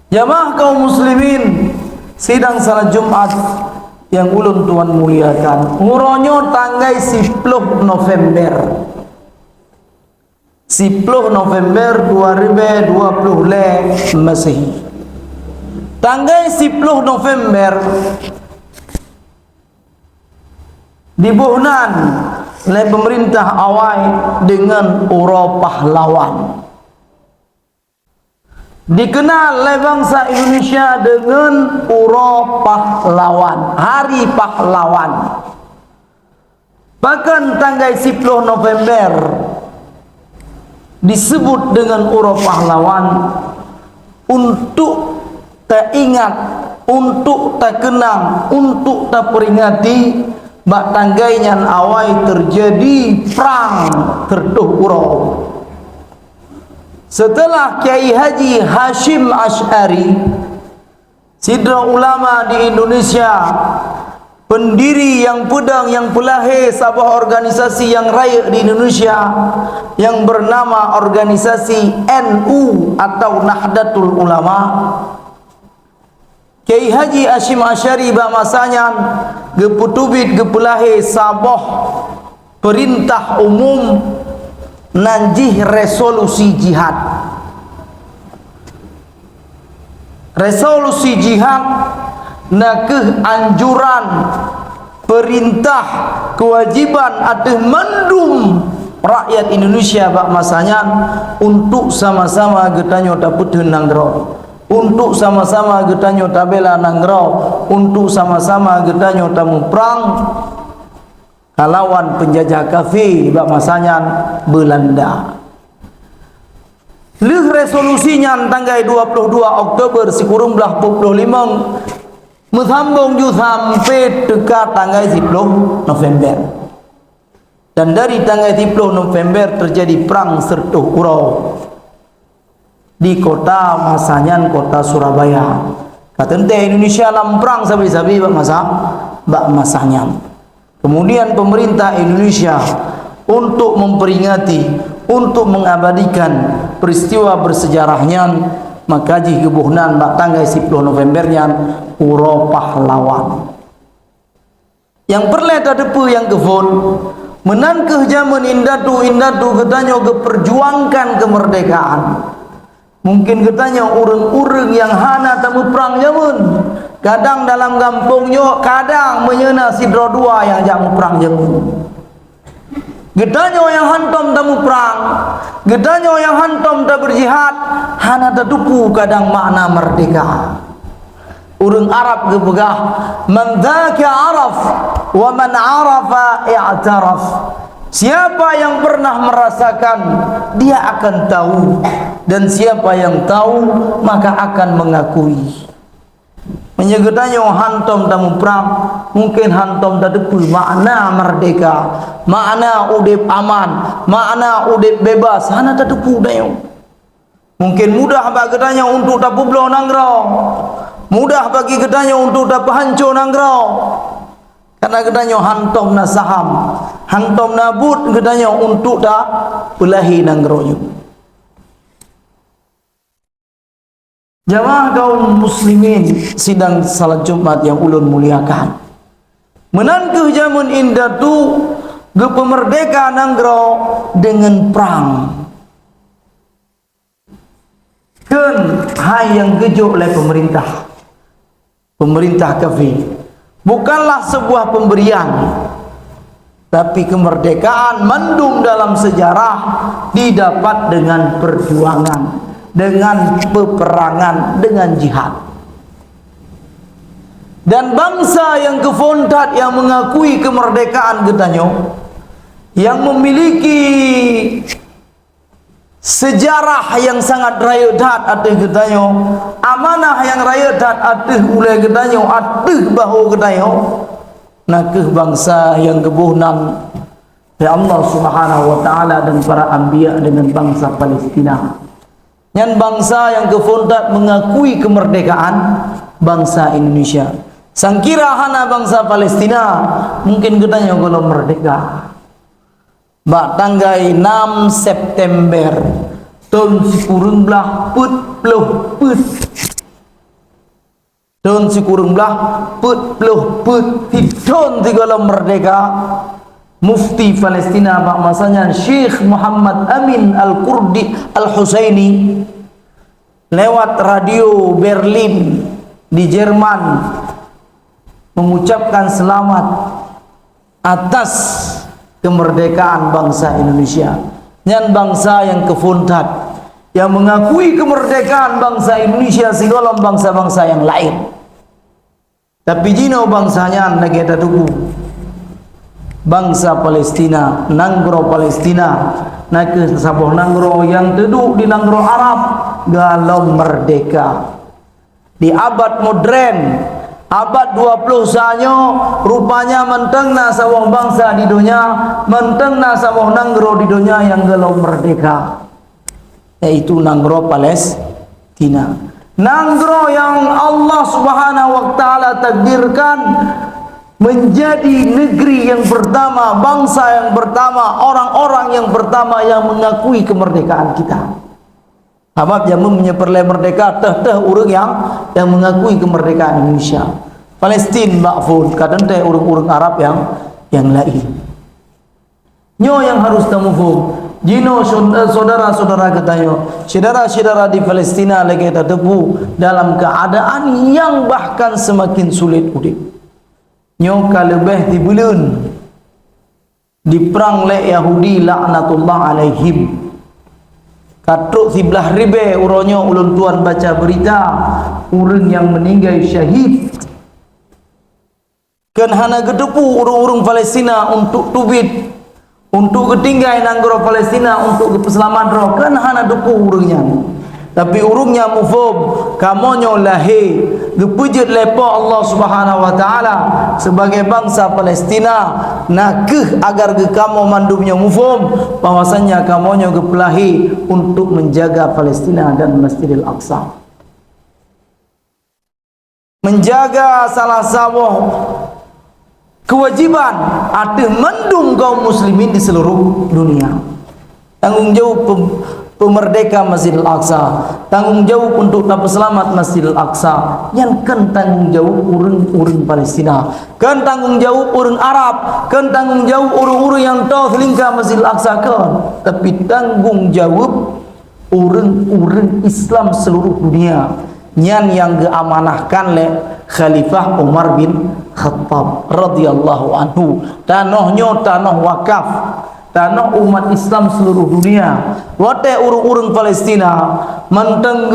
Jamaah kaum muslimin, sidang salat Jumat yang ulun tuan muliakan, nguronyo tanggal 10 November 10 November 2020 Masehi. Tanggal 10 November dibuhnan oleh pemerintah awal dengan Uro Pahlawan. Dikenal oleh bangsa Indonesia dengan Uro Pahlawan, Hari Pahlawan. Bahkan tanggal 10 November disebut dengan Uro Pahlawan untuk teringat, untuk terkenang, untuk terperingati bak tanggainya awal terjadi perang tertuh Uro. Setelah Kiai Haji Hashim Asy'ari, sidra ulama di Indonesia, pendiri yang pedang yang pelahir sebuah organisasi yang raya di Indonesia yang bernama organisasi NU atau Nahdlatul Ulama, Kiai Haji Hashim Asy'ari bak masanya geputubit gepelahir sebuah perintah umum nanjih resolusi jihad. Resolusi jihad nakeh anjuran perintah kewajiban atau mendum rakyat Indonesia bak masanya untuk sama-sama getanyo dapat nanggro, untuk sama-sama getanyo tabela nanggro, untuk sama-sama getanyo tamu perang lawan penjajah kafir bak masanya Belanda. Lih resolusinya tanggal 22 Oktober sikurung belah 45 mesambung ju sampai dekat tanggal 10 November. Dan dari tanggal 10 November terjadi perang sertuh Uro di kota masanya kota Surabaya. Katente Indonesia dalam perang sabi-sabi bak masanya. Kemudian pemerintah Indonesia untuk memperingati, untuk mengabadikan peristiwa bersejarahnya, maka digebuhnan bak tanggal 10 Novembernya Uro Pahlawan. Yang perlet adepu yang kefon menangkeh zaman indatu getanyo keperjuangkan kemerdekaan. Mungkin getanyo urang-urang yang hana tamu perang zaman. Kadang dalam kampungnya, kadang menyena sidro dua yang jamu perang jamu. Getanyo yang hantom tamu perang, getanyo yang hantom tak berjihad, hana taduku kadang makna merdeka. Urang Arab gebegah, man dzaka araf wa man arafa i'taraf. Siapa yang pernah merasakan, dia akan tahu, dan siapa yang tahu maka akan mengakui. Menyegetanyo hantom tamu perang, mungkin hantom tadepul makna merdeka, makna udip aman, makna udip bebas, hana tadepu dayo. Mungkin mudah bagi getanyo untuk tapublo nanggro, mudah bagi getanyo untuk tapahanco nanggro, karena getanyo hantom na saham, hantom na but getanyo untuk tak belahi nanggro. Jamaah kaum muslimin, sidang salat Jumat yang ulun muliakan, menangkeh zaman indah tu gepemerdeka nanggro dengan perang. Ken hai yang gejo oleh pemerintah kafir, bukanlah sebuah pemberian, tapi kemerdekaan mendung dalam sejarah didapat dengan perjuangan, dengan peperangan, dengan jihad. Dan bangsa yang kefondat yang mengakui kemerdekaan getanyo, yang memiliki sejarah yang sangat rayadat ateh getanyo, amanah yang rayadat ateh ulai getanyo, ateh bahu getanyo, nakeh bangsa yang kebuhnan ya Allah Subhanahu wa taala dan para anbiya dengan bangsa Palestina. Yang bangsa yang kefondat mengakui kemerdekaan bangsa Indonesia. Sangkira hana bangsa Palestina mungkin getanyo kalau merdeka. Bak tanggal 6 September tahun 1940 Don si kurung belah put peluh put tidon tigala merdeka. Mufti Palestina pada masanya Syekh Muhammad Amin Al-Kurdi Al-Husaini lewat radio Berlin di Jerman mengucapkan selamat atas kemerdekaan bangsa Indonesia. Nyan bangsa yang kefuntat, yang mengakui kemerdekaan bangsa Indonesia segala bangsa-bangsa yang lain. Tapi jino bangsanya lagi ada tubuh. Bangsa Palestina, Nanggro Palestina, nak sabuh Nanggro yang duduk di Nanggro Arab galau merdeka. Di abad modern, abad 20 sanyo rupanya mentengna sabuh bangsa di dunia, mentengna sabuh Nanggro di dunia yang galau merdeka. Yaitu Nanggro Palestina. Nanggro yang Allah Subhanahu wa taala takdirkan menjadi negeri yang pertama, bangsa yang pertama, orang-orang yang pertama yang mengakui kemerdekaan kita. Habab jamu menyeperlai merdeka teh urang yang mengakui kemerdekaan Indonesia. Palestin makfud, kadang teh urang-urang Arab yang lain. Nyo yang harus tamu faham. Jino saudara-saudara katanya, saudara-saudara di Palestina lagi tertepu dalam keadaan yang bahkan semakin sulit hidup. Nyoka lebih dibulun di perang le Yahudi laknatullah alaihim. Katruk 11 ribe uronyo ulun tuan baca berita urang yang meninggal syahid. Kan hana gedepu urung-urung Palestina untuk tubit, untuk ketinggai nanggro Palestina, untuk keselamatan roh, kan hana depu urungnya. Tapi urungnya mufum kamonyo lahi gepujud lepo Allah Subhanahu wa taala sebagai bangsa Palestina nakeh agar ge kamo mandumnya mufum bahwasanya kamonyo gepelahi untuk menjaga Palestina dan Masjidil Aqsa, menjaga salah satu kewajiban atau mendung kaum muslimin di seluruh dunia. Tanggung jawab pemerdeka Masjidil Aqsa, tanggung jawab untuk dapat selamat Masjidil Aqsa, yang kan tanggung jawab urang-urang Palestina, kan tanggung jawab urang Arab, kan tanggung jawab urang-urang yang tahu selingkah Masjidil Aqsa kan, tapi tanggung jawab urang-urang Islam seluruh dunia, yang diamanahkan oleh Khalifah Umar bin Khattab radhiyallahu anhu. Tanahnya tanah wakaf, tanah umat Islam seluruh dunia. Wate urung-urung Palestina manteng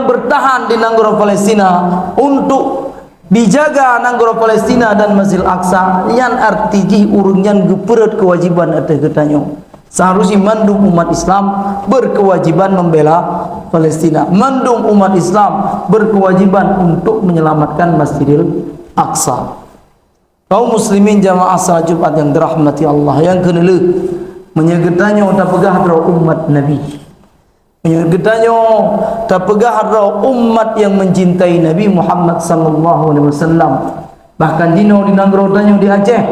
bertahan di Nanggro Palestina untuk dijaga Nanggro Palestina dan Masjidil Aqsa. Yang artinya urung yang geperat kewajiban atas ketanyo. Seharusnya mandung umat Islam berkewajiban membela Palestina, mandung umat Islam berkewajiban untuk menyelamatkan Masjidil Aqsa. Kaum muslimin jamaah salat Jumat yang dirahmati Allah, yang kenele menyegetanya tak pegah roh umat Nabi, menyegetanya tak pegah roh umat yang mencintai Nabi Muhammad sallallahu alaihi wasallam. Bahkan dino di Nanggro tanyo di Aceh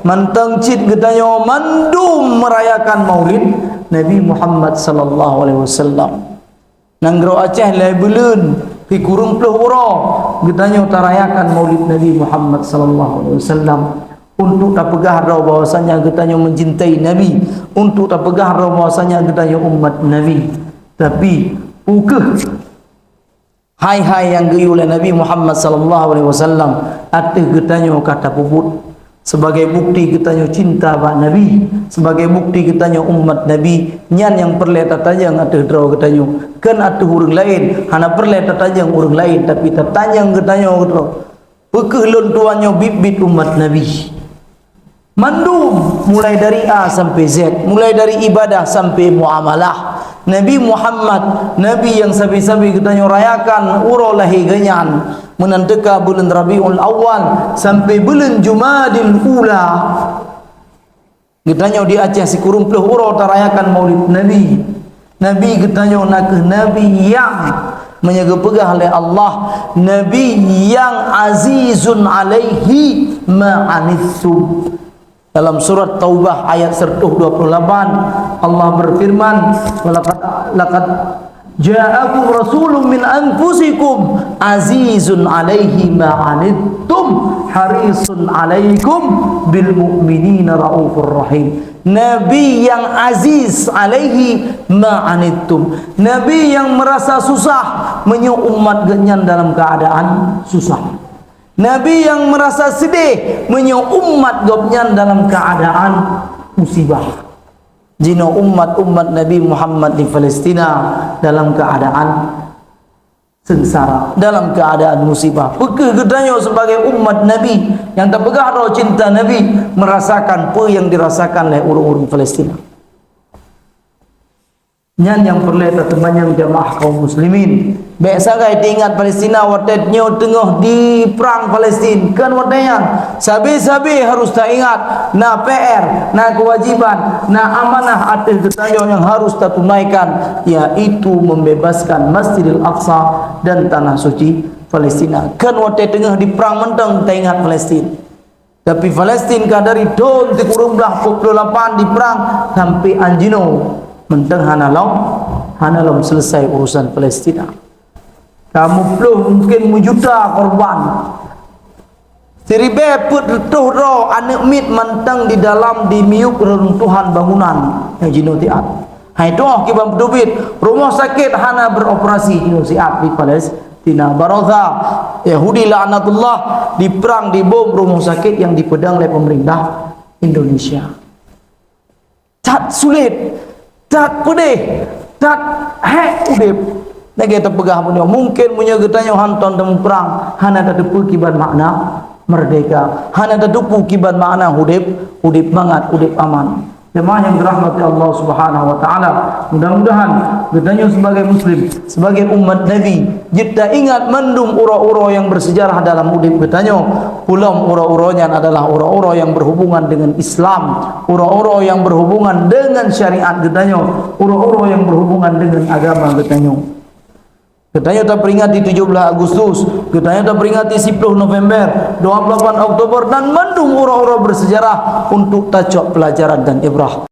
mantang cit getanyo mandum merayakan maulid Nabi Muhammad sallallahu alaihi wasallam. Nanggro Aceh lebelun pi kurung puluh uro getanyo tarayakan maulid Nabi Muhammad sallallahu alaihi wasallam untuk tak pegah raw bahwasanya getanyo mencintai Nabi, untuk tak pegah raw bahwasanya getanyo umat Nabi. Tapi ukeh hai-hai yang geyu oleh Nabi Muhammad sallallahu alaihi wasallam ateh getanyo kata puput sebagai bukti getanyo cinta pak Nabi, sebagai bukti getanyo umat Nabi. Nyan yang perle tatajang ateh draw getanyo kan ateh urang lain, hana perle tatajang urang lain, tapi tatajang getanyo draw pekeh lon tuanyo bibit umat Nabi. Mandum mulai dari A sampai Z, mulai dari ibadah sampai muamalah. Nabi Muhammad, Nabi yang sabi-sabi kita rayakan uro lahi ganyan menanteka bulan Rabiul Awal sampai bulan Jumadil Ula. Kita di Aceh si kurung puluh uro tarayakan maulid Nabi. Nabi kita nak Nabi yang menyegepegah oleh Allah, Nabi yang azizun alaihi ma'anithum. Dalam surat Taubah ayat 128 Allah berfirman, laqad Ja'akum rasulun min anfusikum azizun 'alaihi ma 'anittum harisun 'alaikum bil mu'minina raufur rahim. Nabi yang aziz alaihi ma 'anittum. Nabi yang merasa susah menyu umat genyan dalam keadaan susah. Nabi yang merasa sedih menyu umat gopnyan dalam keadaan musibah. Jino umat-umat Nabi Muhammad di Palestina dalam keadaan sengsara, dalam keadaan musibah. Peka gedanya sebagai umat Nabi yang terpegah roh cinta Nabi merasakan apa yang dirasakan oleh orang-orang Palestina. Nyan yang perlu teman-teman jamaah kaum muslimin. Baik sangat ingat Palestina watetnya tengah di perang Palestin. Kan watenya sabi-sabi harus tak ingat na PR, na kewajiban, na amanah atas ketanya yang harus tak tunaikan, yaitu membebaskan Masjidil Aqsa dan tanah suci Palestina. Kan watet tengah di perang mentang tak ingat Palestin. Tapi Palestin kadari don di kurung belah 48 di perang sampai anjino mentang hanalom selesai urusan Palestina. Kamu belum mungkin mujuta korban. Seribe put tuh roh anak mit mentang di dalam di miuk reruntuhan bangunan yang jino tiat. Hai doh kibam dubit rumah sakit hana beroperasi jino siat di Palestina. Baroza Yahudi laknatullah di perang di bom rumah sakit yang dipedang oleh pemerintah Indonesia. Cat sulit. Tak pedih, tak udip. Nege terpegah punya. Mungkin punya getanya hanton temu perang. Hana terdepu kiban makna merdeka. Hana terdepu kiban makna udip mangat, udip aman. Jemaah yang dirahmati Allah Subhanahu Wa Taala. Mudah-mudahan getanya sebagai Muslim, sebagai umat Nabi, kita ingat mendung ura-ura yang bersejarah dalam udip getanya. Pulang ura-uranya adalah ura-ura yang berhubungan dengan Islam, ura-ura yang berhubungan dengan syariat getanya, ura-ura yang berhubungan dengan agama getanya. Getanya tak peringati 17 Agustus, getanya tak peringati 10 November, 28 Oktober dan mendung ura-ura bersejarah untuk tajok pelajaran dan ibrah.